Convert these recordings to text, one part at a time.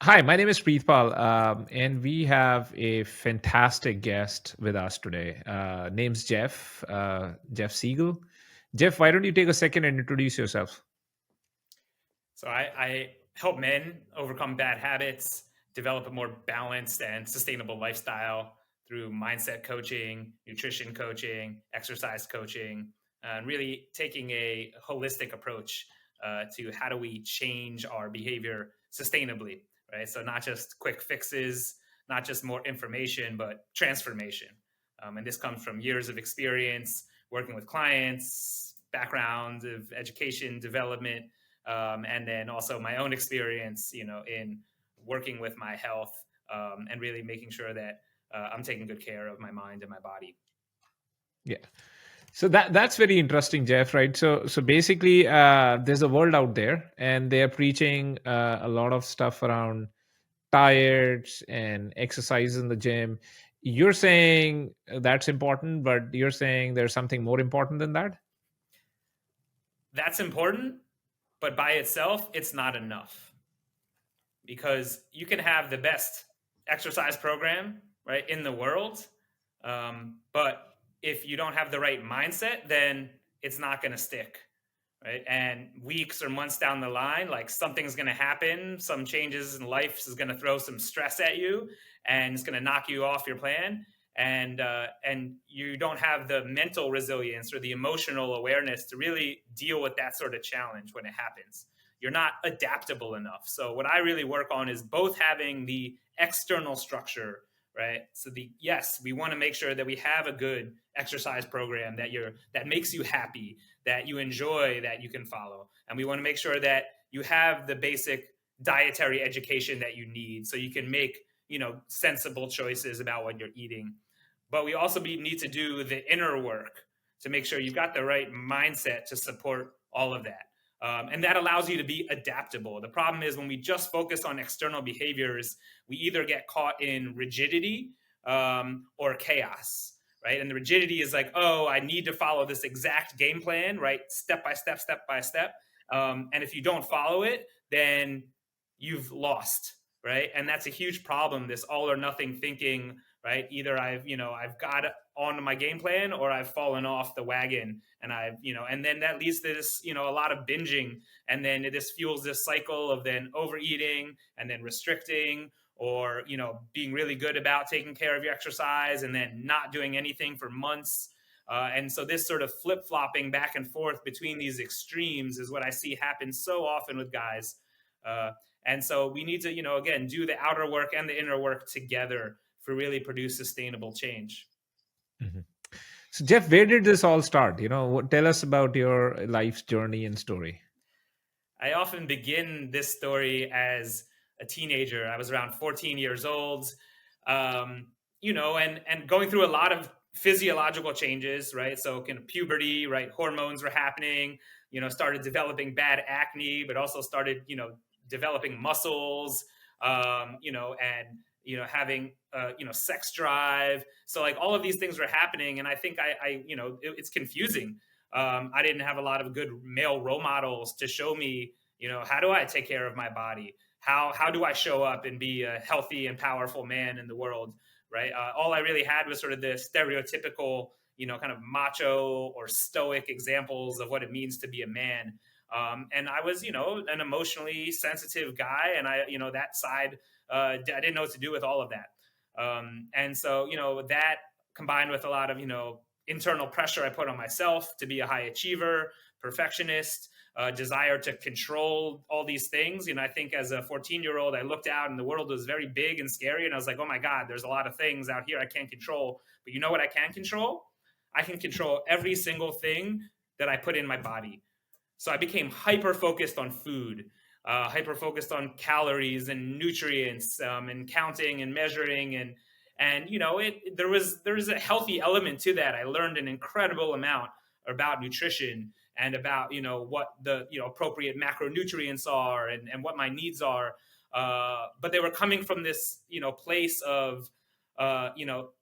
Hi, my name is Preetpal, and we have a fantastic guest with us today. Name's Jeff, Jeff Siegel. Jeff, why don't you take a second and introduce yourself? So I help men overcome bad habits, develop a more balanced and sustainable lifestyle through mindset coaching, nutrition coaching, exercise coaching, and really taking a holistic approach to how do we change our behavior sustainably, right? So not just quick fixes, not just more information, but transformation. And this comes from years of experience working with clients, background of education, development, and then also my own experience, in working with my health, and really making sure that I'm taking good care of my mind and my body. Yeah. So that's very interesting, Jeff. Right. So basically, there's a world out there, and they are preaching a lot of stuff around diets and exercise in the gym. You're saying that's important, but you're saying there's something more important than that. That's important, but by itself, it's not enough because you can have the best exercise program, right, in the world, but if you don't have the right mindset, then it's not going to stick. Right. And weeks or months down the line, like something's going to happen, some changes in life is going to throw some stress at you and it's going to knock you off your plan. And you don't have the mental resilience or the emotional awareness to really deal with that sort of challenge when it happens. You're not adaptable enough. So what I really work on is both having the external structure, right? So yes, we want to make sure that we have a good exercise program that makes you happy, that you enjoy, that you can follow. And we want to make sure that you have the basic dietary education that you need so you can make, sensible choices about what you're eating. But we also need to do the inner work to make sure you've got the right mindset to support all of that. And that allows you to be adaptable. The problem is when we just focus on external behaviors, we either get caught in rigidity or chaos, right? And the rigidity is like, oh, I need to follow this exact game plan, right? Step by step, step by step. And if you don't follow it, then you've lost, right? And that's a huge problem. This all or nothing thinking, right? Either I've got on my game plan or I've fallen off the wagon, and and then that leads to this, a lot of binging, and then this fuels this cycle of then overeating and then restricting, or being really good about taking care of your exercise and then not doing anything for months. And so this sort of flip-flopping back and forth between these extremes is what I see happen so often with guys. And so we need to, again, do the outer work and the inner work together for really produce sustainable change. Mhm. So, Jeff, where did this all start? Tell us about your life's journey and story. I often begin this story as a teenager. I was around 14 years old, and going through a lot of physiological changes, right? So, kind of puberty, right? Hormones were happening, started developing bad acne, but also started, developing muscles, and, having, sex drive. So, like, all of these things were happening. And I think it's confusing. I didn't have a lot of good male role models to show me, how do I take care of my body? How do I show up and be a healthy and powerful man in the world? Right. All I really had was sort of the stereotypical, kind of macho or stoic examples of what it means to be a man. And I was, an emotionally sensitive guy, and that side, I didn't know what to do with all of that. And so, that combined with a lot of, internal pressure I put on myself to be a high achiever, perfectionist, desire to control all these things. I think as a 14-year-old, I looked out and the world was very big and scary. And I was like, oh my God, there's a lot of things out here I can't control. But you know what I can control? I can control every single thing that I put in my body. So I became hyper focused on food, hyper focused on calories and nutrients, and counting and measuring, and there was a healthy element to that. I learned an incredible amount about nutrition and about what the appropriate macronutrients are, and what my needs are. But they were coming from this place of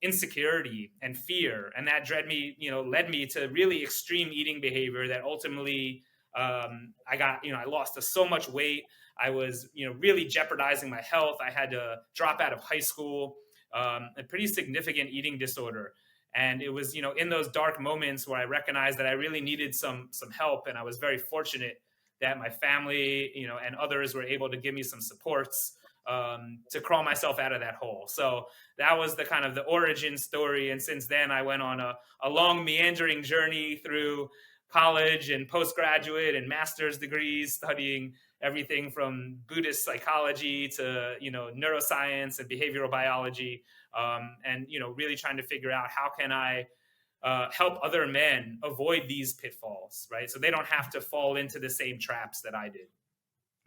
insecurity and fear, and that led me to really extreme eating behavior that ultimately I lost so much weight. I was, really jeopardizing my health. I had to drop out of high school, a pretty significant eating disorder. And it was, in those dark moments where I recognized that I really needed some help. And I was very fortunate that my family, and others were able to give me some supports to crawl myself out of that hole. So that was the kind of the origin story. And since then, I went on a long meandering journey through college and postgraduate and master's degrees, studying everything from Buddhist psychology to neuroscience and behavioral biology, and really trying to figure out how can I help other men avoid these pitfalls, right? So they don't have to fall into the same traps that I did.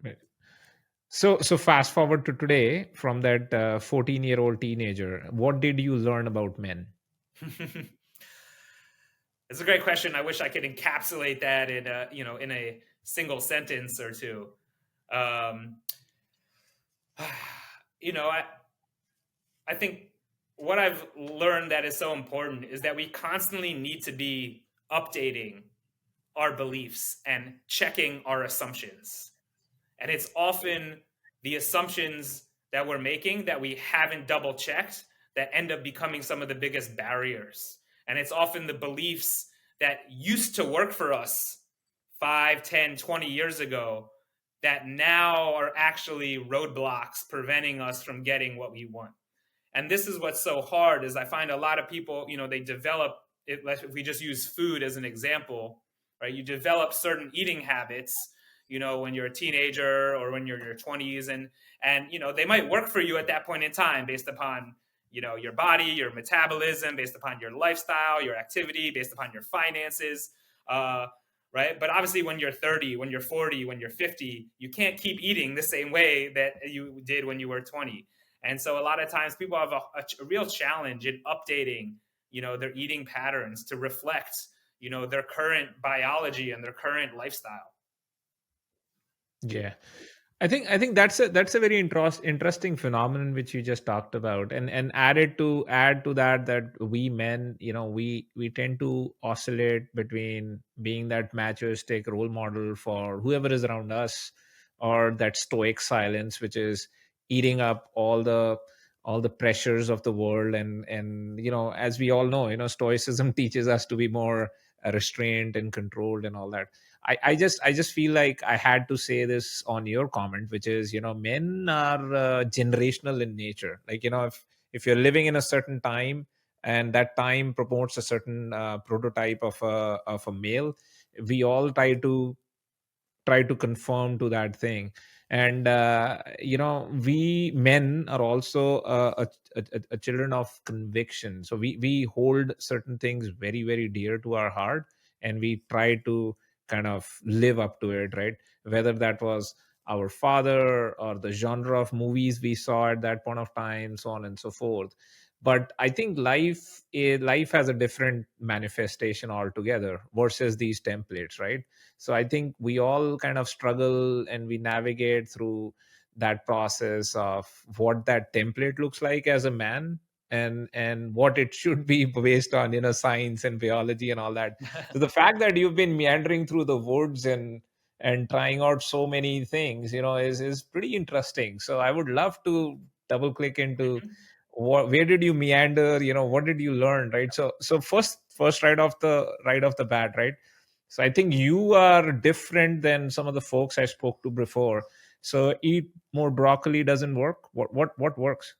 Right. So fast forward to today, from that 14-year-old teenager, what did you learn about men? It's a great question. I wish I could encapsulate that in a single sentence or two. Um, I think what I've learned that is so important is that we constantly need to be updating our beliefs and checking our assumptions. And it's often the assumptions that we're making that we haven't double checked that end up becoming some of the biggest barriers. And it's often the beliefs that used to work for us 5, 10, 20 years ago that now are actually roadblocks preventing us from getting what we want. And this is what's so hard is I find a lot of people, they develop it. If we just use food as an example, right? You develop certain eating habits, when you're a teenager or when you're in your 20s, and they might work for you at that point in time based upon your body, your metabolism, based upon your lifestyle, your activity, based upon your finances, right? But obviously when you're 30, when you're 40, when you're 50, you can't keep eating the same way that you did when you were 20. And so a lot of times people have a real challenge in updating their eating patterns to reflect their current biology and their current lifestyle. Yeah. I think that's a very interesting phenomenon which you just talked about, and add to that we men, we tend to oscillate between being that machoistic role model for whoever is around us, or that stoic silence which is eating up all the pressures of the world. And as we all know, stoicism teaches us to be more restrained and controlled and all that. I just feel like I had to say this on your comment, which is, men are generational in nature. Like, if you're living in a certain time, and that time promotes a certain prototype of a male, we all try to conform to that thing. And we men are also a children of conviction, so we hold certain things very, very dear to our heart, and we try to kind of live up to it, right? Whether that was our father or the genre of movies we saw at that point of time, so on and so forth. But I think life has a different manifestation altogether versus these templates, right? So I think we all kind of struggle, and we navigate through that process of what that template looks like as a man, and what it should be based on science and biology and all that. So the fact that you've been meandering through the woods and trying out so many things, is pretty interesting. So I would love to double click into where did you meander, what did you learn, right? So first right off the bat, right? So I think you are different than some of the folks I spoke to before. So eat more broccoli doesn't work. What works?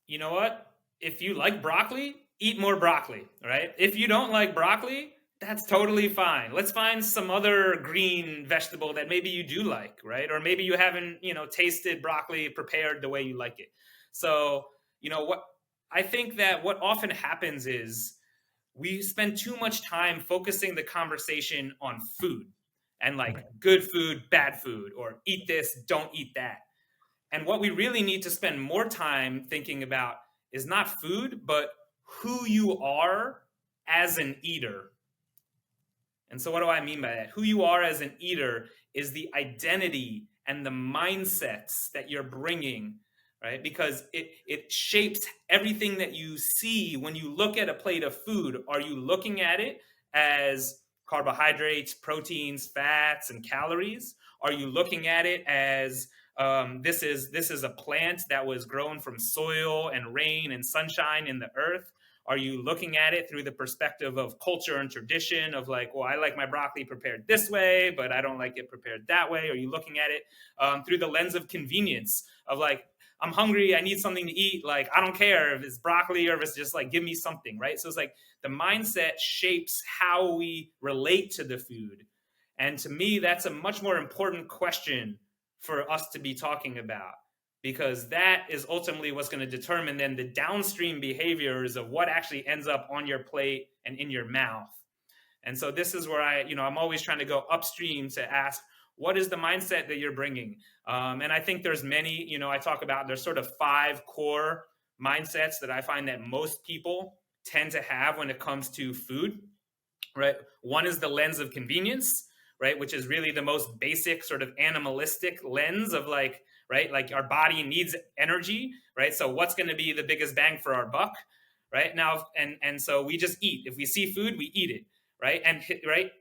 You know what? If you like broccoli, eat more broccoli, right? If you don't like broccoli, that's totally fine. Let's find some other green vegetable that maybe you do like, right? Or maybe you haven't, tasted broccoli prepared the way you like it. So, what I think that what often happens is we spend too much time focusing the conversation on food and like Right. good food, bad food, or eat this, don't eat that. And what we really need to spend more time thinking about is not food, but who you are as an eater. And so, what do I mean by that? Who you are as an eater is the identity and the mindsets that you're bringing, right? Because it shapes everything that you see when you look at a plate of food. Are you looking at it as carbohydrates, proteins, fats, and calories? Are you looking at it as this is a plant that was grown from soil and rain and sunshine in the earth? Are you looking at it through the perspective of culture and tradition of like, well, I like my broccoli prepared this way, but I don't like it prepared that way? Are you looking at it through the lens of convenience of like, I'm hungry, I need something to eat. Like, I don't care if it's broccoli or if it's just like, give me something, right? So it's like the mindset shapes how we relate to the food. And to me, that's a much more important question for us to be talking about, because that is ultimately what's going to determine then the downstream behaviors of what actually ends up on your plate and in your mouth. And so this is where I'm always trying to go upstream to ask, what is the mindset that you're bringing? And I think there's many, I talk about, there's sort of 5 core mindsets that I find that most people tend to have when it comes to food, right? One is the lens of convenience, right? Which is really the most basic sort of animalistic lens of like, right? Like our body needs energy, right? So what's going to be the biggest bang for our buck, right? Now, and so we just eat. If we see food, we eat it, right? And right,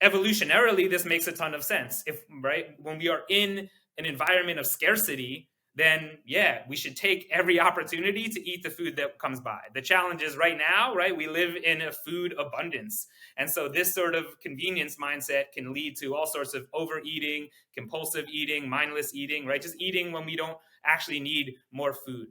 evolutionarily, this makes a ton of sense. If right, when we are in an environment of scarcity, then yeah, we should take every opportunity to eat the food that comes by. The challenge is right now, right? We live in a food abundance. And so this sort of convenience mindset can lead to all sorts of overeating, compulsive eating, mindless eating, right? Just eating when we don't actually need more food.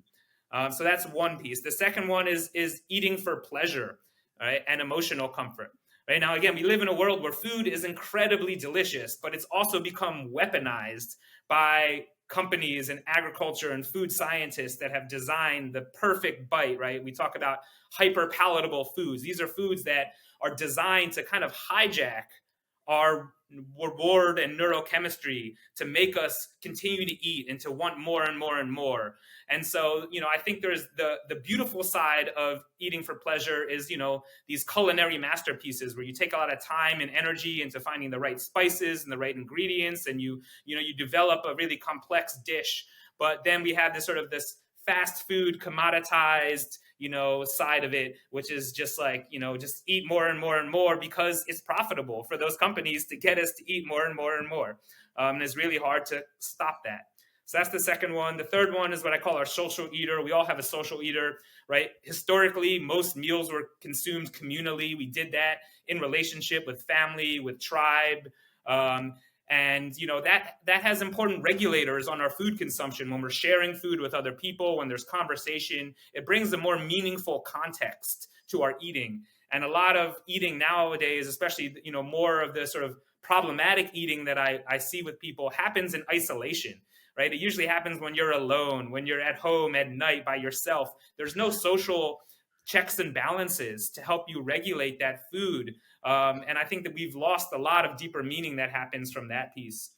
So that's one piece. The second one is eating for pleasure, right? And emotional comfort. Right now, again, we live in a world where food is incredibly delicious, but it's also become weaponized by companies and agriculture and food scientists that have designed the perfect bite, right? We talk about hyper palatable foods. These are foods that are designed to kind of hijack our reward and neurochemistry to make us continue to eat and to want more and more and more. And so, I think there's the beautiful side of eating for pleasure is, these culinary masterpieces where you take a lot of time and energy into finding the right spices and the right ingredients, and you develop a really complex dish. But then we have this fast food commoditized, side of it, which is just like, just eat more and more and more because it's profitable for those companies to get us to eat more and more and more. And it's really hard to stop that. So that's the second one. The third one is what I call our social eater. We all have a social eater, right? Historically, most meals were consumed communally. We did that in relationship with family, with tribe. And that has important regulators on our food consumption. When we're sharing food with other people, when there's conversation, it brings a more meaningful context to our eating. And a lot of eating nowadays, especially more of the sort of problematic eating that I see with people, happens in isolation. Right? It usually happens when you're alone, when you're at home at night by yourself. There's no social checks and balances to help you regulate that food. And I think that we've lost a lot of deeper meaning that happens from that piece.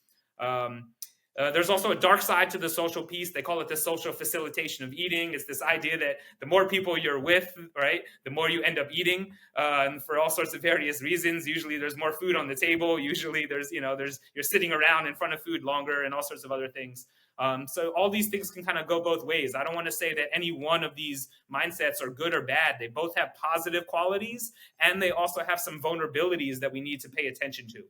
There's also a dark side to the social piece. They call it the social facilitation of eating. It's this idea that the more people you're with, right, the more you end up eating, for all sorts of various reasons. Usually there's more food on the table. Usually you're sitting around in front of food longer and all sorts of other things. So all these things can kind of go both ways. I don't want to say that any one of these mindsets are good or bad. They both have positive qualities, and they also have some vulnerabilities that we need to pay attention to.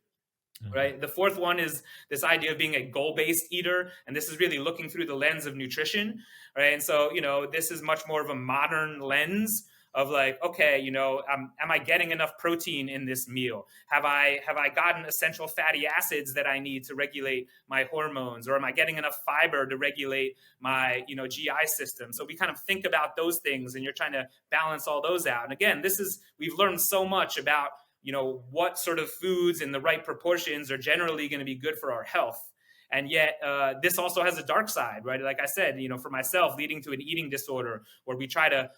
Right. The fourth one is this idea of being a goal-based eater. And this is really looking through the lens of nutrition. Right. And so, this is much more of a modern lens of like, okay, am I getting enough protein in this meal? Have I gotten essential fatty acids that I need to regulate my hormones? Or am I getting enough fiber to regulate my, GI system? So we kind of think about those things, and you're trying to balance all those out. And again, we've learned so much about what sort of foods in the right proportions are generally going to be good for our health. And yet this also has a dark side, right? Like I said, for myself, leading to an eating disorder where we try to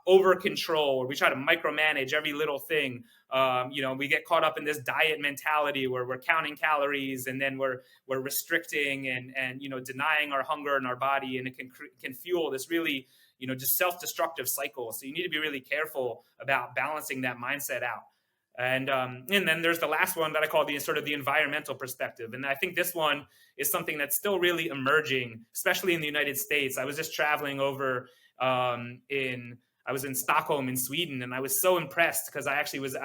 over control, or we try to micromanage every little thing. We get caught up in this diet mentality where we're counting calories, and then we're restricting and denying our hunger in our body. And it can fuel this really, just self-destructive cycle. So you need to be really careful about balancing that mindset out. And then there's the last one that I call the sort of the environmental perspective. And I think this one is something that's still really emerging, especially in the United States. I was just traveling over I was in Stockholm in Sweden, and I was so impressed because I was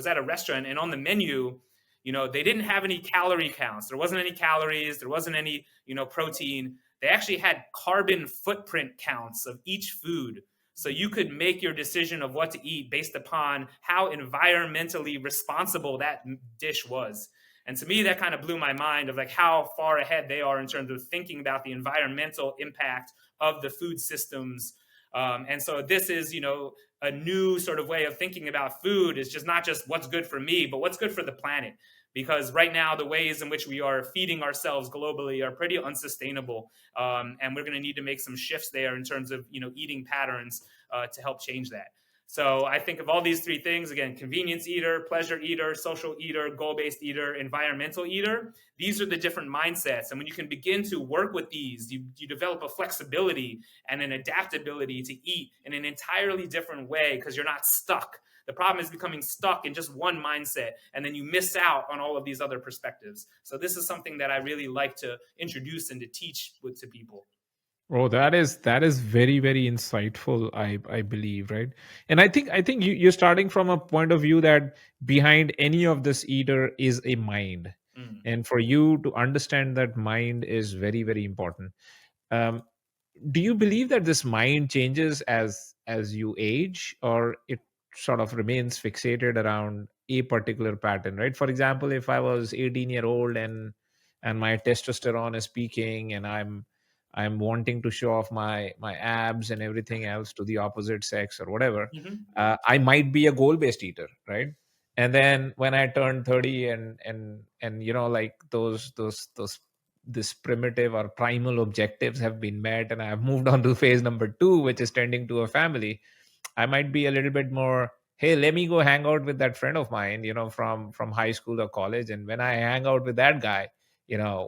at a restaurant, and on the menu, they didn't have any calorie counts. There wasn't any calories. There wasn't any, protein. They actually had carbon footprint counts of each food. So you could make your decision of what to eat based upon how environmentally responsible that dish was. And to me, that kind of blew my mind of like how far ahead they are in terms of thinking about the environmental impact of the food systems. And so this is, a new sort of way of thinking about food is just not just what's good for me, but what's good for the planet. Because right now, the ways in which we are feeding ourselves globally are pretty unsustainable. And we're going to need to make some shifts there in terms of, eating patterns to help change that. So I think of all these three things, again, convenience eater, pleasure eater, social eater, goal-based eater, environmental eater. These are the different mindsets. And when you can begin to work with these, you develop a flexibility and an adaptability to eat in an entirely different way because you're not stuck. The problem is becoming stuck in just one mindset, and then you miss out on all of these other perspectives. So this is something that I really like to introduce and to teach to people. Oh, that is very, very insightful, I believe, right? And I think you're starting from a point of view that behind any of this eater is a mind. Mm. And for you to understand that mind is very, very important. Um, do you believe that this mind changes as you age, or it sort of remains fixated around a particular pattern, right? For example, if I was 18-year-old and my testosterone is peaking and I'm wanting to show off my abs and everything else to the opposite sex or whatever, Mm-hmm. I might be a goal based eater, right? And then when I turn 30 and like those this primitive or primal objectives have been met and I've moved on to phase number 2, which is tending to a family, I might be a little bit more, hey, let me go hang out with that friend of mine, from high school or college. And when I hang out with that guy,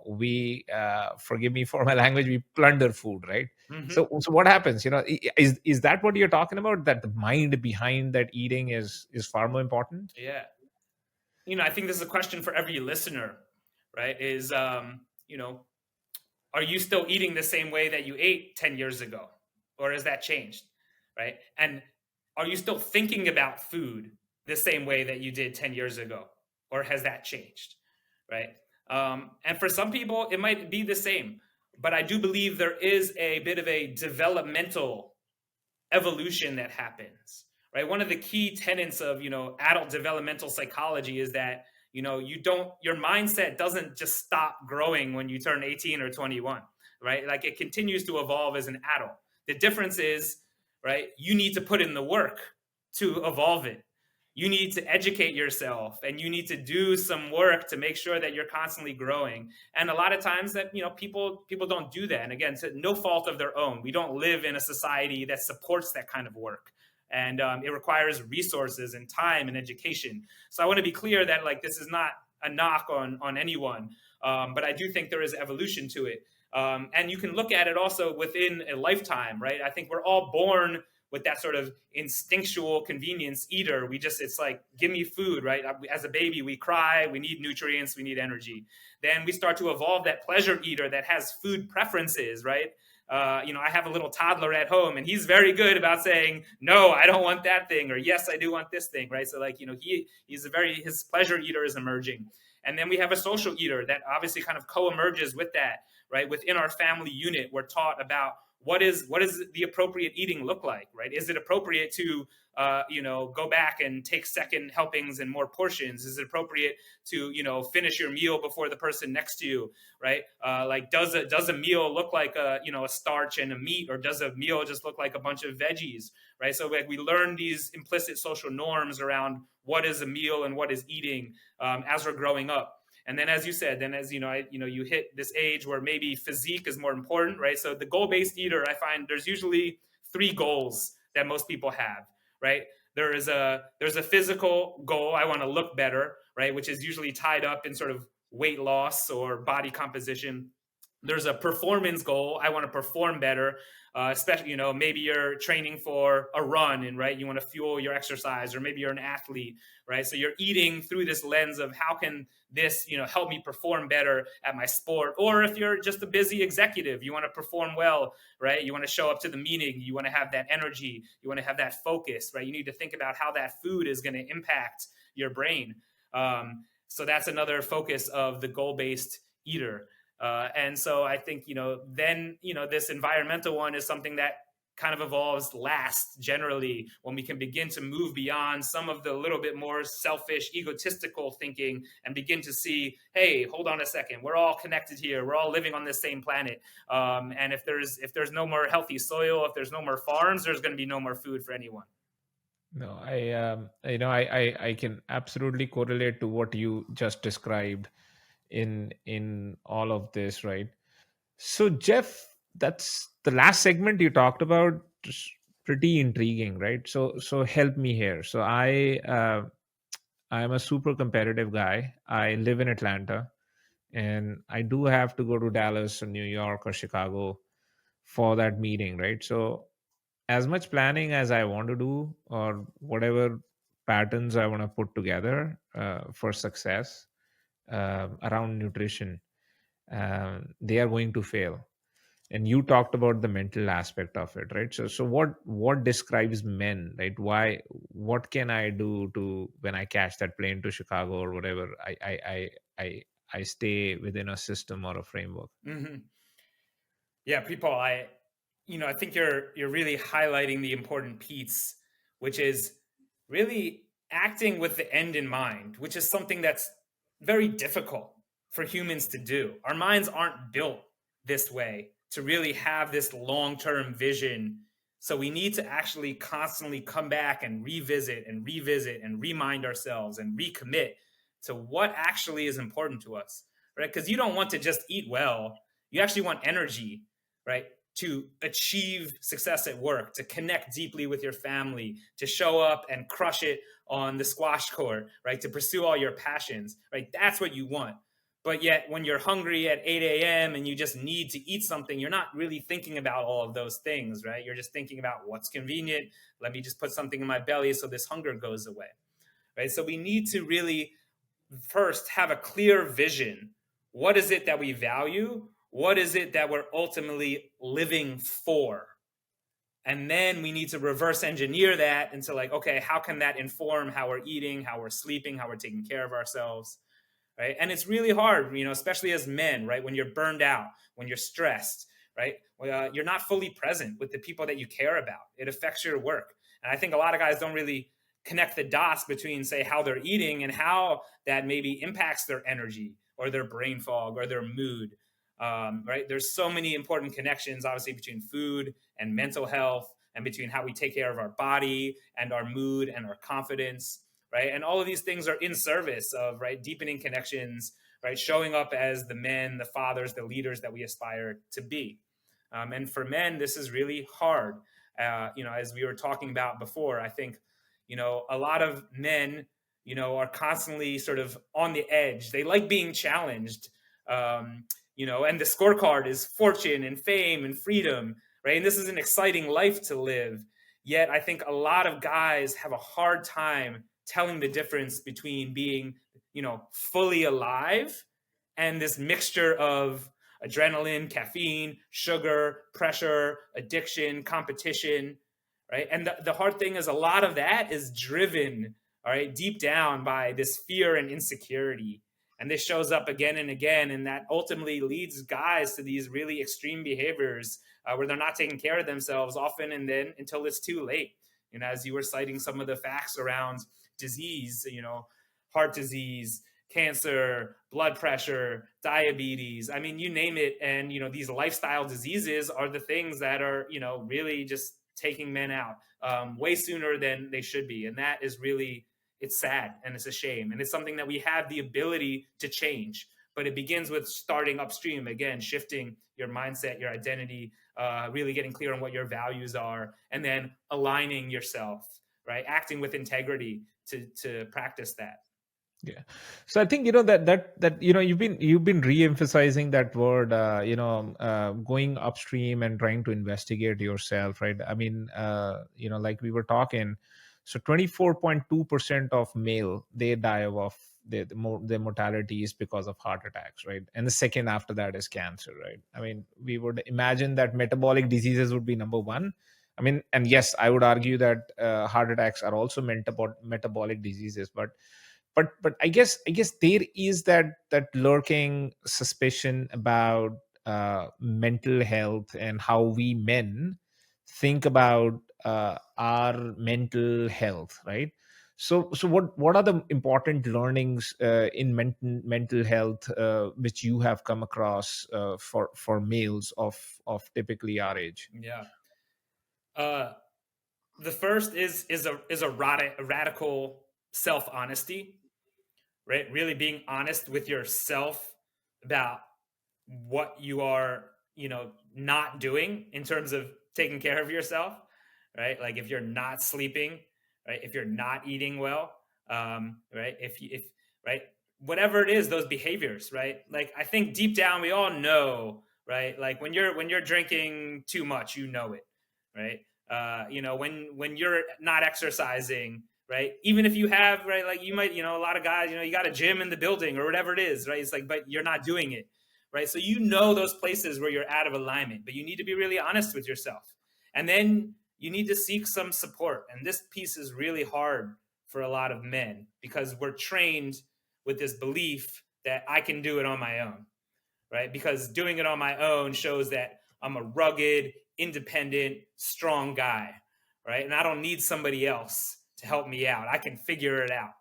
we forgive me for my language, we plunder food, right? Mm-hmm. So what happens? Is that what you're talking about? That the mind behind that eating is far more important? Yeah. I think this is a question for every listener, right? Is, are you still eating the same way that you ate 10 years ago? Or has that changed, right? And are you still thinking about food the same way that you did 10 years ago? Or has that changed, right? And for some people, it might be the same. But I do believe there is a bit of a developmental evolution that happens, right? One of the key tenets of, adult developmental psychology is that, your mindset doesn't just stop growing when you turn 18 or 21, right? Like it continues to evolve as an adult. The difference is, right, you need to put in the work to evolve it. You need to educate yourself and you need to do some work to make sure that you're constantly growing. And a lot of times that, people don't do that. And again, to no fault of their own. We don't live in a society that supports that kind of work. And it requires resources and time and education. So I want to be clear that like this is not a knock on anyone, but I do think there is evolution to it. And you can look at it also within a lifetime, right? I think we're all born with that sort of instinctual convenience eater. It's like, give me food, right? As a baby, we cry, we need nutrients, we need energy. Then we start to evolve that pleasure eater that has food preferences, right? I have a little toddler at home and he's very good about saying, no, I don't want that thing, or yes, I do want this thing, right? So like, his pleasure eater is emerging. And then we have a social eater that obviously kind of co-emerges with that, right? Within our family unit, we're taught about what is the appropriate eating look like, right? Is it appropriate to go back and take second helpings and more portions? Is it appropriate to finish your meal before the person next to you, right? Like does a meal look like a starch and a meat, or does a meal just look like a bunch of veggies, right? So like we learn these implicit social norms around what is a meal and what is eating as we're growing up. And then, as you said, you hit this age where maybe physique is more important, right? So the goal-based eater, I find there's usually 3 goals that most people have, right? There's a physical goal, I want to look better, right? Which is usually tied up in sort of weight loss or body composition. There's a performance goal, I want to perform better, especially maybe you're training for a run and right you want to fuel your exercise, or maybe you're an athlete, right? So you're eating through this lens of how can this help me perform better at my sport. Or if you're just a busy executive, you want to perform well, right? You want to show up to the meeting, you want to have that energy, you want to have that focus, right? You need to think about how that food is going to impact your brain. So that's another focus of the goal-based eater. And so I think, then, this environmental one is something that kind of evolves last generally, when we can begin to move beyond some of the little bit more selfish, egotistical thinking and begin to see, hey, hold on a second, we're all connected here, we're all living on the same planet. And if there's no more healthy soil, if there's no more farms, there's going to be no more food for anyone. No, I can absolutely correlate to what you just described in all of this, right? So, Jeff, that's the last segment you talked about. Just pretty intriguing, right? So help me here. So I'm a super competitive guy. I live in Atlanta, and I do have to go to Dallas or New York or Chicago for that meeting, right? So as much planning as I want to do, or whatever patterns I want to put together for success around nutrition, they are going to fail. And you talked about the mental aspect of it, right? So what describes men, right? What can I do to, when I catch that plane to Chicago or whatever, I I stay within a system or a framework? Mm-hmm. Yeah, people, I think you're really highlighting the important piece, which is really acting with the end in mind, which is something that's very difficult for humans to do. Our minds aren't built this way to really have this long-term vision. So we need to actually constantly come back and revisit and remind ourselves and recommit to what actually is important to us, right? Because you don't want to just eat well. You actually want energy, right? To achieve success at work, to connect deeply with your family, to show up and crush it on the squash court, right? To pursue all your passions, right? That's what you want. But yet, when you're hungry at 8 a.m. and you just need to eat something, you're not really thinking about all of those things, right? You're just thinking about what's convenient. Let me just put something in my belly so this hunger goes away, right? So we need to really first have a clear vision. What is it that we value? What is it that we're ultimately living for? And then we need to reverse engineer that into, like, okay, how can that inform how we're eating, how we're sleeping, how we're taking care of ourselves, right? And it's really hard, especially as men, right? When you're burned out, when you're stressed, right? You're not fully present with the people that you care about. It affects your work. And I think a lot of guys don't really connect the dots between, say, how they're eating and how that maybe impacts their energy or their brain fog or their mood. Right? There's so many important connections, obviously, between food and mental health, and between how we take care of our body and our mood and our confidence, right? And all of these things are in service of, right, deepening connections, right, showing up as the men, the fathers, the leaders that we aspire to be. And for men, this is really hard. As we were talking about before, I think, a lot of men, are constantly sort of on the edge. They like being challenged. And the scorecard is fortune and fame and freedom, right? And this is an exciting life to live. Yet I think a lot of guys have a hard time telling the difference between being, fully alive and this mixture of adrenaline, caffeine, sugar, pressure, addiction, competition, right? And the hard thing is, a lot of that is driven, all right, deep down by this fear and insecurity. And this shows up again and again, and that ultimately leads guys to these really extreme behaviors where they're not taking care of themselves often, and then until it's too late. As you were citing some of the facts around disease, heart disease, cancer, blood pressure, diabetes. I mean, you name it. And, these lifestyle diseases are the things that are, really just taking men out way sooner than they should be. And that is really, it's sad and it's a shame. And it's something that we have the ability to change. But it begins with starting upstream, again, shifting your mindset, your identity, really getting clear on what your values are, and then aligning yourself, right? Acting with integrity to practice that. Yeah. So I think, that you've been re-emphasizing that word, going upstream and trying to investigate yourself, right? I mean, like we were talking, so 24.2% of male, they die of their mortality is because of heart attacks, right? And the second after that is cancer, right? I mean, we would imagine that metabolic diseases would be number one. I mean, and yes, I would argue that heart attacks are also metabolic diseases, but But I guess there is that lurking suspicion about mental health and how we men think about our mental health, right? So what are the important learnings in mental health which you have come across for males of typically our age? Yeah. Uh, the first is a radical self honesty, right? Really being honest with yourself about what you are, not doing in terms of taking care of yourself, right? Like if you're not sleeping, right? If you're not eating well, right? If right, whatever it is, those behaviors, right? Like I think deep down we all know, right? Like when you're drinking too much, you know it, right? When you're not exercising, right? Even if you have, right, like you might, a lot of guys, you got a gym in the building or whatever it is, right? It's like, but you're not doing it, right? So those places where you're out of alignment, but you need to be really honest with yourself. And then you need to seek some support. And this piece is really hard for a lot of men because we're trained with this belief that I can do it on my own, right? Because doing it on my own shows that I'm a rugged, independent, strong guy, right? And I don't need somebody else to help me out. I can figure it out.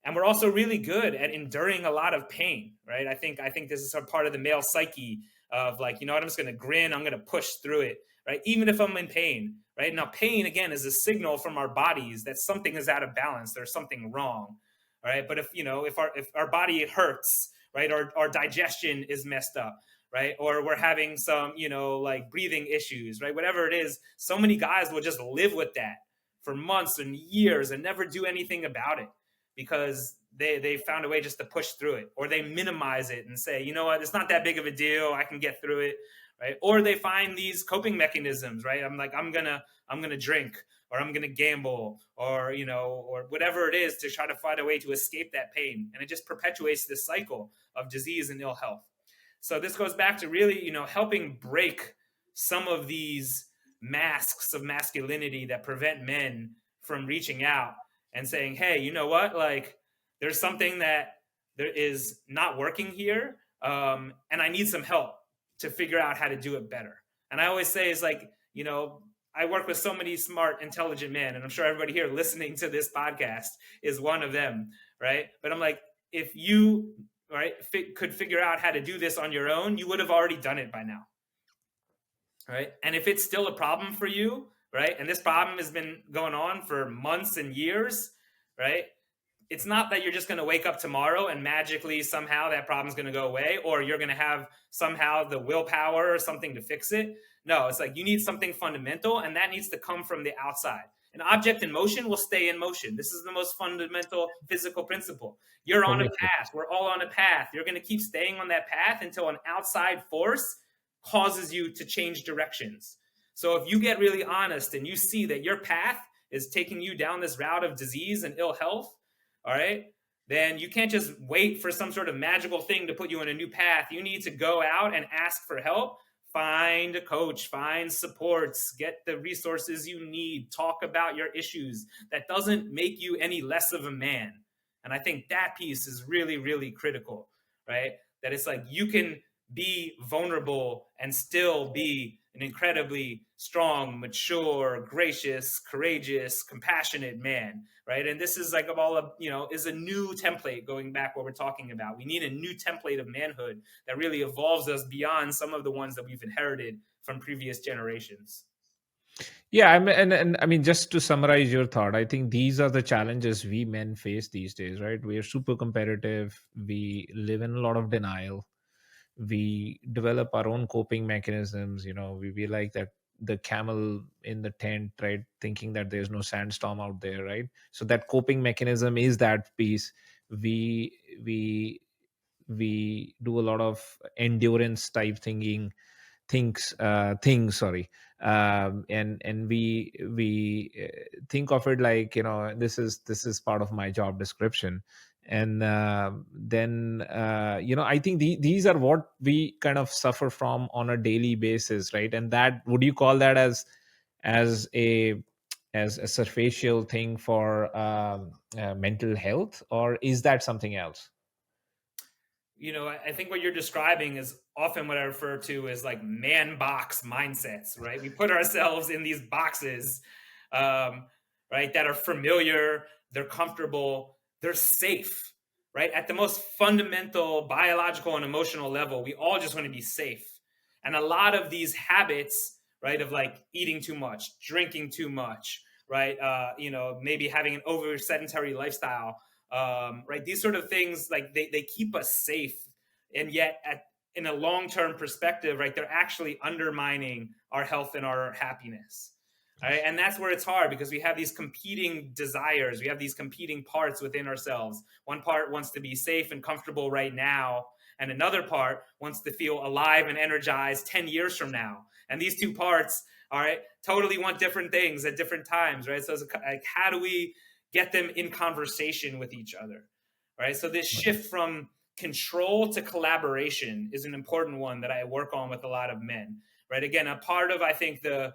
And we're also really good at enduring a lot of pain, right? I think this is a part of the male psyche of like, you know what, I'm just going to grin, I'm going to push through it, right? Even if I'm in pain, right? Now, pain again is a signal from our bodies that something is out of balance, there's something wrong, right? But if our body hurts, right, or our digestion is messed up, right, or we're having some, like breathing issues, right, whatever it is, so many guys will just live with that for months and years and never do anything about it because they found a way just to push through it, or they minimize it and say, you know what, it's not that big of a deal, I can get through it, right? Or they find these coping mechanisms, right? I'm gonna drink, or I'm gonna gamble, or or whatever it is to try to find a way to escape that pain, and it just perpetuates this cycle of disease and ill health. So this goes back to really, helping break some of these masks of masculinity that prevent men from reaching out and saying, hey, you know what, like there's something that there is not working here, and I need some help to figure out how to do it better. And I always say, is like, I work with so many smart, intelligent men, and I'm sure everybody here listening to this podcast is one of them, right? But I'm like, if you, right, could figure out how to do this on your own, you would have already done it by now, right? And if it's still a problem for you, right, and this problem has been going on for months and years, right, it's not that you're just going to wake up tomorrow and magically somehow that problem's going to go away, or you're going to have somehow the willpower or something to fix it. No, it's like you need something fundamental, and that needs to come from the outside. An object in motion will stay in motion. This is the most fundamental physical principle. You're on a Totally. path. We're all on a path. You're going to keep staying on that path until an outside force causes you to change directions. So if you get really honest and you see that your path is taking you down this route of disease and ill health, all right, then you can't just wait for some sort of magical thing to put you on a new path. You need to go out and ask for help, find a coach, find supports, get the resources you need, talk about your issues. That doesn't make you any less of a man. And I think that piece is really, really critical, right? That it's like you can be vulnerable and still be an incredibly strong, mature, gracious, courageous, compassionate man, right? And this is like of all of, is a new template going back what we're talking about. We need a new template of manhood that really evolves us beyond some of the ones that we've inherited from previous generations. Yeah, and I mean, just to summarize your thought, I think these are the challenges we men face these days, right? We are super competitive. We live in a lot of denial. We develop our own coping mechanisms. We like that the camel in the tent, right? Thinking that there's no sandstorm out there, right? So that coping mechanism is that piece. We we we do a lot of endurance type thinking things, sorry. And we think of it like, this is part of my job description. And then I think these are what we kind of suffer from on a daily basis, right? And that, would you call that as a as a superficial thing for mental health, or is that something else? I think what you're describing is often what I refer to as like man box mindsets, right? We put ourselves in these boxes, um, right, that are familiar, they're comfortable, they're safe, right? At the most fundamental biological and emotional level, we all just want to be safe. And a lot of these habits, right, of like eating too much, drinking too much, right, maybe having an over sedentary lifestyle, right? These sort of things, like they keep us safe, and yet in a long-term perspective, right, they're actually undermining our health and our happiness. All right, and that's where it's hard because we have these competing desires, we have these competing parts within ourselves. One part wants to be safe and comfortable right now, and another part wants to feel alive and energized 10 years from now. And these two parts, all right, totally want different things at different times, right? So it's like, how do we get them in conversation with each other, right? So this shift from control to collaboration is an important one that I work on with a lot of men, right? Again, a part of, I think, the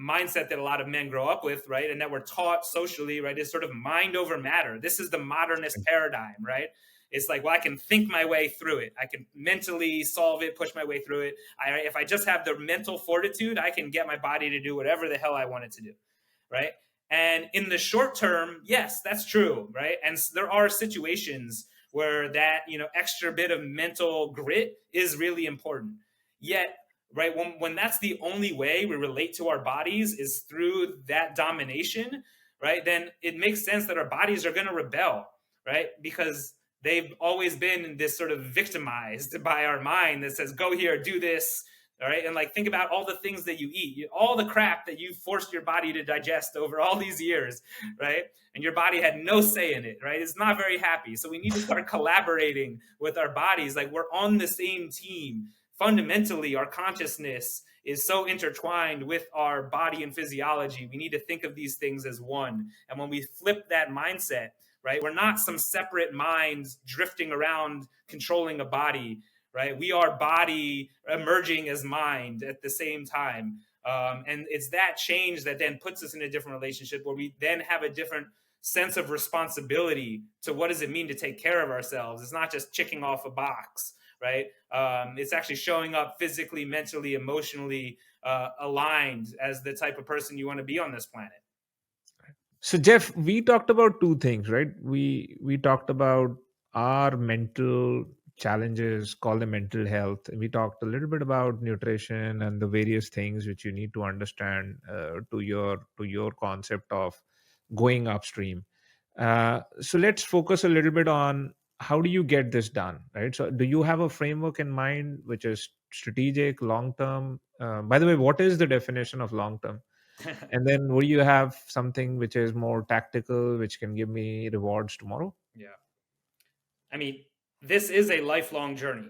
mindset that a lot of men grow up with, right, and that we're taught socially, right, is sort of mind over matter. This is the modernist paradigm, right? It's like, well, I can think my way through it. I can mentally solve it, push my way through it. If I just have the mental fortitude, I can get my body to do whatever the hell I want it to do, right? And in the short term, yes, that's true, right? And there are situations where that, extra bit of mental grit is really important. Yet, right, when that's the only way we relate to our bodies is through that domination, right, then it makes sense that our bodies are going to rebel, right? Because they've always been this sort of victimized by our mind that says, go here, do this, all right. And like, think about all the things that you eat, all the crap that you forced your body to digest over all these years, right? And your body had no say in it, right? It's not very happy. So we need to start collaborating with our bodies. Like, we're on the same team. Fundamentally, our consciousness is so intertwined with our body and physiology. We need to think of these things as one. And when we flip that mindset, right, we're not some separate minds drifting around controlling a body, right? We are body emerging as mind at the same time. And it's that change that then puts us in a different relationship where we then have a different sense of responsibility to what does it mean to take care of ourselves. It's not just checking off a box, right? It's actually showing up physically, mentally, emotionally aligned as the type of person you want to be on this planet. So Jeff, we talked about two things, right? We talked about our mental challenges, call them mental health. We talked a little bit about nutrition and the various things which you need to understand to your concept of going upstream. So let's focus a little bit on how do you get this done, right? So do you have a framework in mind which is strategic, long term? By the way, what is the definition of long term? And then would you have something which is more tactical, which can give me rewards tomorrow? Yeah. I mean, this is a lifelong journey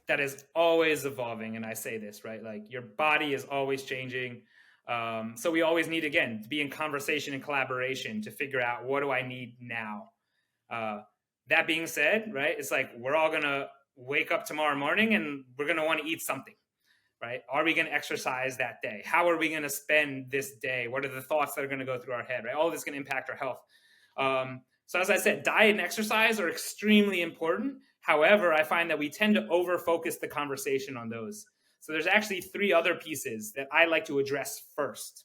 that is always evolving. And I say this, right? Like, your body is always changing. So we always need, again, to be in conversation and collaboration to figure out, what do I need now? That being said, right, it's like, we're all going to wake up tomorrow morning and we're going to want to eat something, right? Are we going to exercise that day? How are we going to spend this day? What are the thoughts that are going to go through our head, right? All this is going to impact our health. So as I said, diet and exercise are extremely important. However, I find that we tend to over focus the conversation on those. So there's actually three other pieces that I like to address first,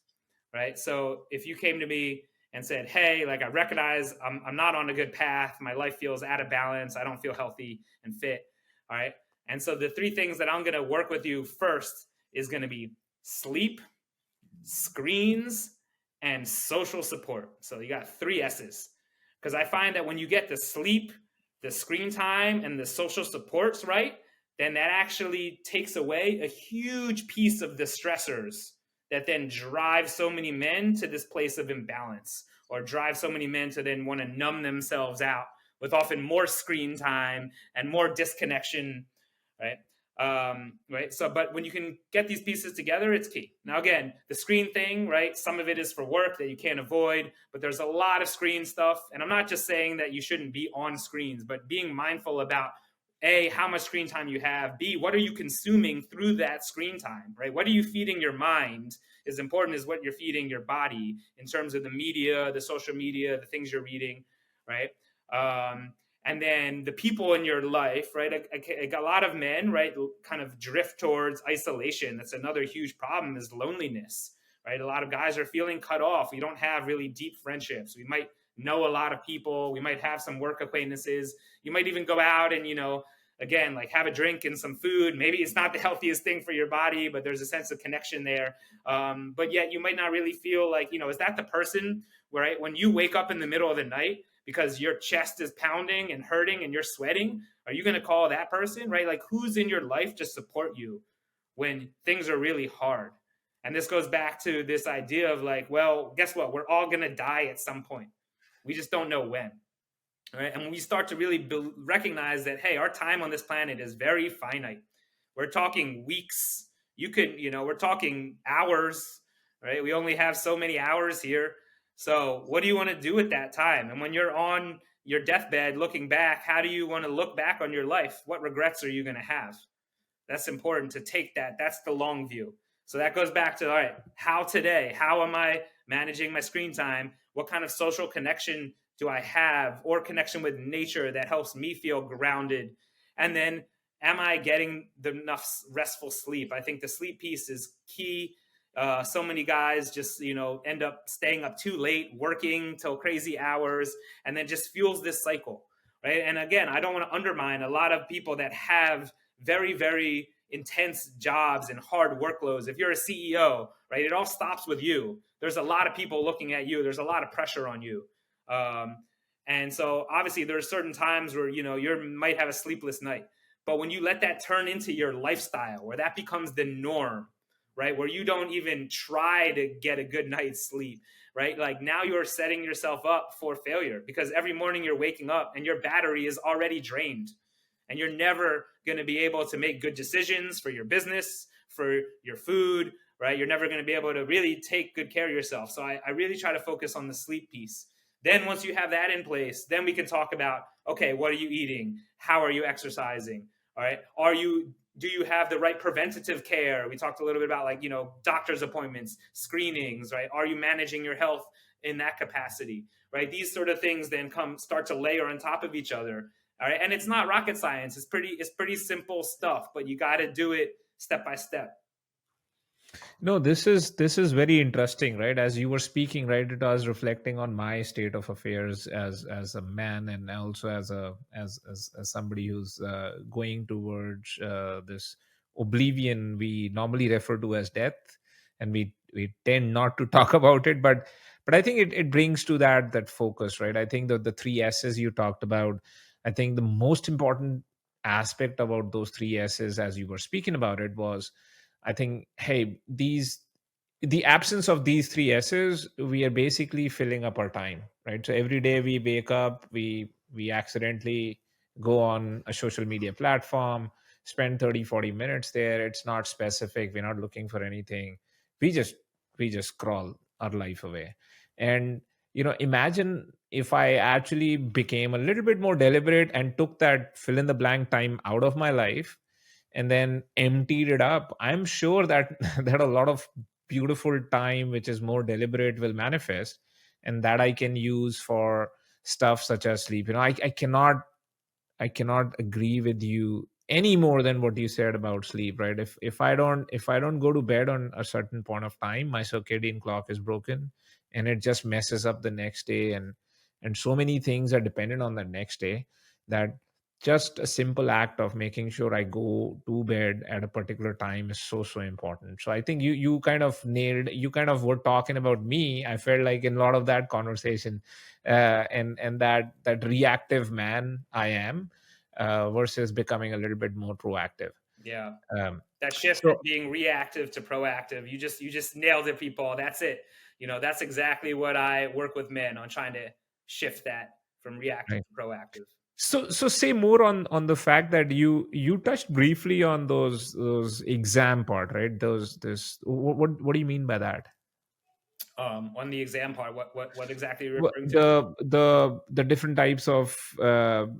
right? So if you came to me and said, hey, like, I recognize I'm not on a good path, my life feels out of balance, I don't feel healthy and fit, all right? And so the three things that I'm going to work with you first is going to be sleep, screens, and social support. So you got three S's. Because I find that when you get the sleep, the screen time, and the social supports right, then that actually takes away a huge piece of the stressors that then drive so many men to this place of imbalance, or drive so many men to then want to numb themselves out with often more screen time and more disconnection, right? Right. So, but when you can get these pieces together, it's key. Now, again, the screen thing, right? Some of it is for work that you can't avoid, but there's a lot of screen stuff. And I'm not just saying that you shouldn't be on screens, but being mindful about A, how much screen time you have. B, what are you consuming through that screen time, right? What are you feeding your mind? As important as what you're feeding your body in terms of the media, the social media, the things you're reading, right? Um, and then the people in your life, right? A lot of men, right, kind of drift towards isolation. That's another huge problem, is loneliness, right? A lot of guys are feeling cut off. We don't have really deep friendships. We might know a lot of people. We might have some work acquaintances. You might even go out and, again, like have a drink and some food. Maybe it's not the healthiest thing for your body, but there's a sense of connection there. But yet you might not really feel like, is that the person, right? When you wake up in the middle of the night because your chest is pounding and hurting and you're sweating, are you going to call that person, right? Like, who's in your life to support you when things are really hard? And this goes back to this idea of like, well, guess what? We're all going to die at some point. We just don't know when. Right? And when we start to really recognize that, hey, our time on this planet is very finite. We're talking weeks. We're talking hours, right? We only have so many hours here. So what do you want to do with that time? And when you're on your deathbed looking back, how do you want to look back on your life? What regrets are you going to have? That's important to take that. That's the long view. So that goes back to, all right, how am I managing my screen time? What kind of social connection do I have, or connection with nature that helps me feel grounded? And then, am I getting enough restful sleep? I think the sleep piece is key. So many guys just, end up staying up too late, working till crazy hours, and then just fuels this cycle, right? And again, I don't want to undermine a lot of people that have very, very intense jobs and hard workloads. If you're a CEO, right, it all stops with you. There's a lot of people looking at you. There's a lot of pressure on you. And so obviously there are certain times where, you might have a sleepless night, but when you let that turn into your lifestyle, where that becomes the norm, right, where you don't even try to get a good night's sleep, right, like now you're setting yourself up for failure, because every morning you're waking up and your battery is already drained, and you're never going to be able to make good decisions for your business, for your food, right? You're never going to be able to really take good care of yourself. So I really try to focus on the sleep piece. Then once you have that in place, then we can talk about, okay, what are you eating? How are you exercising? All right. Do you have the right preventative care? We talked a little bit about, like, doctor's appointments, screenings, right? Are you managing your health in that capacity, right? These sort of things then start to layer on top of each other. All right. And it's not rocket science. It's pretty simple stuff, but you got to do it step by step. No, this is very interesting, right? As you were speaking, right, it was reflecting on my state of affairs as a man, and also as somebody who's going towards this oblivion we normally refer to as death, and we tend not to talk about it, but I think it brings to that focus, right? I think the three S's you talked about, I think the most important aspect about those three S's, as you were speaking about it, was, I think, hey, the absence of these three S's, we are basically filling up our time, right? So every day we wake up, we accidentally go on a social media platform, spend 30-40 minutes there. It's not specific. We're not looking for anything. We just scroll our life away. And imagine if I actually became a little bit more deliberate and took that fill in the blank time out of my life and then emptied it up. I'm sure that that a lot of beautiful time which is more deliberate will manifest, and that I can use for stuff such as sleep. I cannot agree with you any more than what you said about sleep, right? If I don't go to bed on a certain point of time, my circadian clock is broken, and it just messes up the next day, and so many things are dependent on the next day, that just a simple act of making sure I go to bed at a particular time is so important. So I think you kind of nailed, you kind of were talking about me. I felt like in a lot of that conversation, and that reactive man I am, versus becoming a little bit more proactive. Yeah. Um, That shift from so being reactive to proactive. You just nailed it, people. That's it. That's exactly what I work with men on, trying to shift that from reactive right. to proactive. So say more on the fact that you touched briefly on those exam part, right? Those this what do you mean by that? On the exam part, what exactly are you Wha- referring to? the different types of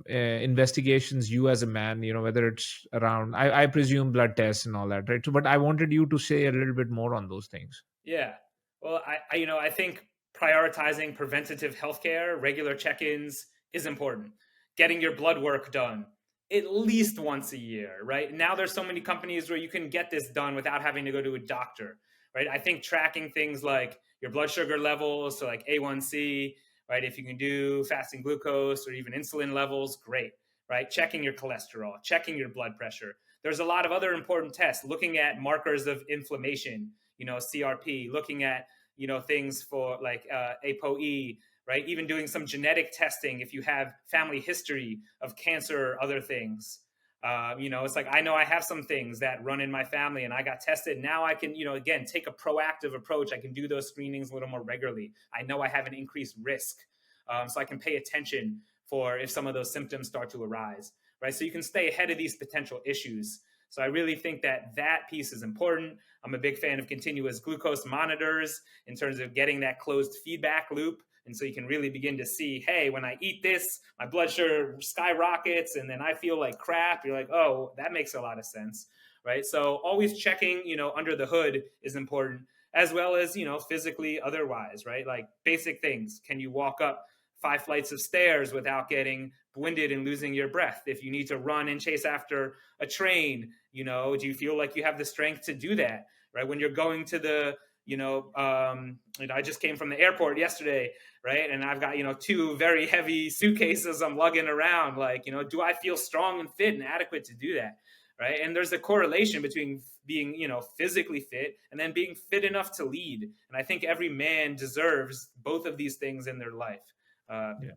investigations you as a man, whether it's around, I presume blood tests and all that, right? So, but I wanted you to say a little bit more on those things. Yeah. Well, I think prioritizing preventative healthcare, regular check-ins is important. Getting your blood work done at least once a year, right? Now there's so many companies where you can get this done without having to go to a doctor, right? I think tracking things like your blood sugar levels, so like A1C, right? If you can do fasting glucose or even insulin levels, great, right? Checking your cholesterol, checking your blood pressure. There's a lot of other important tests, looking at markers of inflammation, CRP, looking at, things for like ApoE, right? Even doing some genetic testing if you have family history of cancer or other things. It's like I know I have some things that run in my family and I got tested. Now I can, again, take a proactive approach. I can do those screenings a little more regularly. I know I have an increased risk. So I can pay attention for if some of those symptoms start to arise, right? So you can stay ahead of these potential issues. So I really think that piece is important. I'm a big fan of continuous glucose monitors in terms of getting that closed feedback loop. And so you can really begin to see, hey, when I eat this, my blood sugar skyrockets and then I feel like crap. You're like, oh, that makes a lot of sense, right? So always checking, under the hood is important, as well as, physically otherwise, right? Like basic things. Can you walk up 5 flights of stairs without getting winded and losing your breath? If you need to run and chase after a train, do you feel like you have the strength to do that, right? When you're going to the, I just came from the airport yesterday, right? And I've got, two very heavy suitcases I'm lugging around. Like, do I feel strong and fit and adequate to do that? Right. And there's a correlation between being, physically fit and then being fit enough to lead. And I think every man deserves both of these things in their life. Uh, Yeah.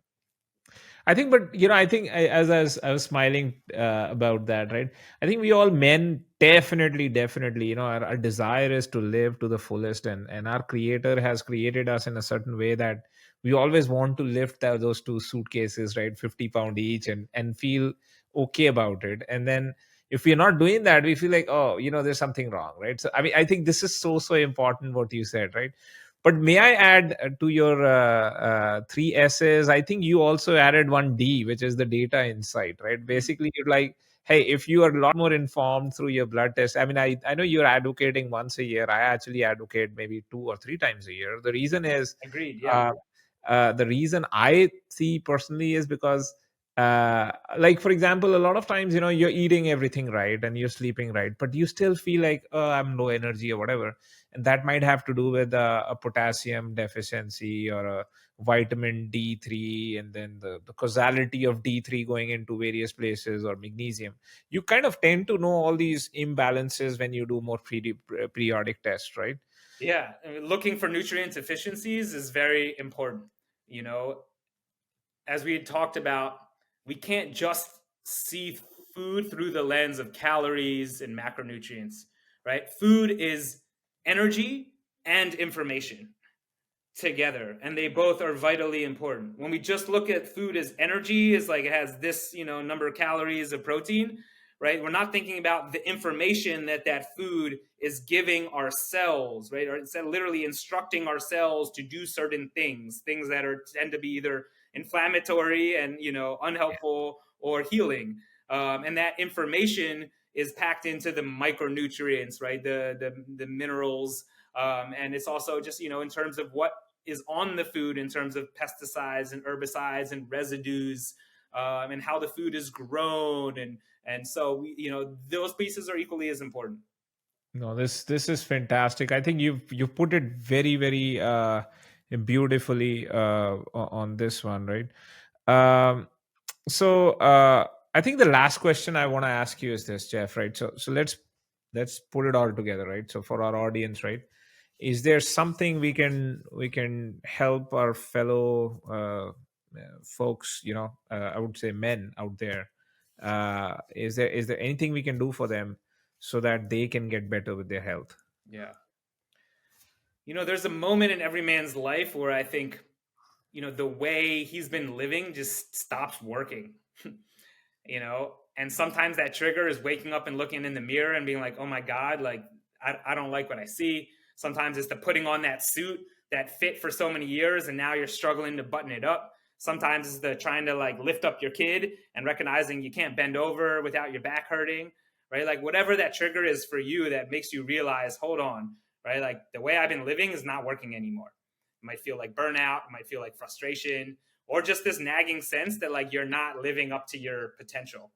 I think, but I think as I was smiling about that, right? I think we all men definitely, our desire is to live to the fullest, and our Creator has created us in a certain way that we always want to lift those two suitcases, right, 50 pound each, and feel okay about it. And then if we're not doing that, we feel like, oh, there's something wrong, right? So I mean, I think this is so important what you said, right? But may I add to your three S's? I think you also added one D, which is the data insight, right? Basically, you're like, hey, if you are a lot more informed through your blood test, I mean, I know you're advocating once a year. I actually advocate maybe 2 or 3 times a year. The reason is, Agreed. Yeah. uh, the reason I see personally is because, like for example, a lot of times, you're eating everything right and you're sleeping right, but you still feel like, oh, I'm low energy or whatever, and that might have to do with a potassium deficiency or a vitamin D3, and then the causality of D3 going into various places, or magnesium. You kind of tend to know all these imbalances when you do more periodic tests, right? Yeah. I mean, looking for nutrient deficiencies is very important. You know, as we had talked about, we can't just see food through the lens of calories and macronutrients, right? Food is energy and information together, and they both are vitally important. When we just look at food as energy, is like it has this, number of calories of protein, right? We're not thinking about the information that food is giving our cells, right? Or it's literally instructing our cells to do certain things that tend to be either inflammatory and, unhelpful, or healing. And that information is packed into the micronutrients, right? The minerals, and it's also just, in terms of what is on the food in terms of pesticides and herbicides and residues, and how the food is grown, and so those pieces are equally as important. No, this is fantastic. I think you've put it very beautifully on this one, right? Um, so I think the last question I want to ask you is this, Jeff, right? So let's put it all together, right? So for our audience, right, is there something we can help our fellow folks, I would say men out there, is there anything we can do for them so that they can get better with their health? Yeah. There's a moment in every man's life where I think, the way he's been living just stops working. And sometimes that trigger is waking up and looking in the mirror and being like, oh my God, like I don't like what I see. Sometimes it's the putting on that suit that fit for so many years, and now you're struggling to button it up. Sometimes it's the trying to like lift up your kid and recognizing you can't bend over without your back hurting, right? Like whatever that trigger is for you that makes you realize, hold on, right? Like the way I've been living is not working anymore. It might feel like burnout, it might feel like frustration, or just this nagging sense that like you're not living up to your potential.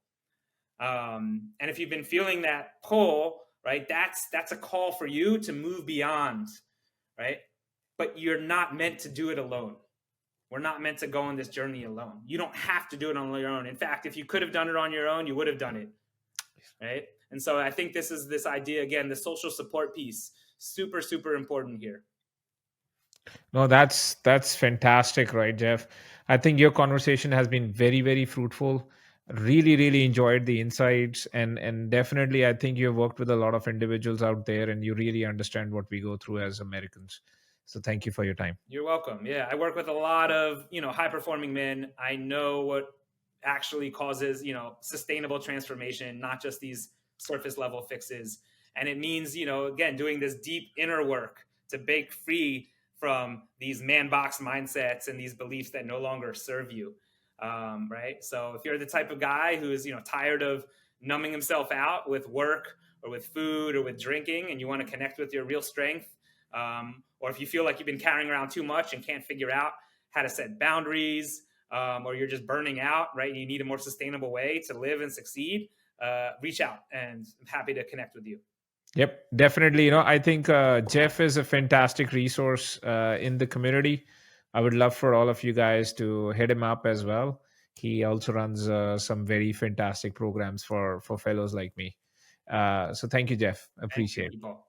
And if you've been feeling that pull, right, that's a call for you to move beyond, right? But you're not meant to do it alone. We're not meant to go on this journey alone. You don't have to do it on your own. In fact, if you could have done it on your own, you would have done it, right? And so I think this is this idea again, the social support piece, super, super important here. No, that's fantastic, right, Jeff? I think your conversation has been very, very fruitful. Really, really enjoyed the insights, and definitely, I think you've worked with a lot of individuals out there, and you really understand what we go through as Americans. So, thank you for your time. You're welcome. Yeah, I work with a lot of high performing men. I know what actually causes sustainable transformation, not just these surface level fixes. And it means again doing this deep inner work to break free from these man box mindsets and these beliefs that no longer serve you. Right. So if you're the type of guy who is tired of numbing himself out with work or with food or with drinking, and you want to connect with your real strength, or if you feel like you've been carrying around too much and can't figure out how to set boundaries, or you're just burning out, right? You need a more sustainable way to live and succeed. Reach out, and I'm happy to connect with you. Yep, definitely. I think Jeff is a fantastic resource in the community. I would love for all of you guys to hit him up as well. He also runs some very fantastic programs for fellows like me. So thank you, Jeff. Thank you, Appreciate it. people.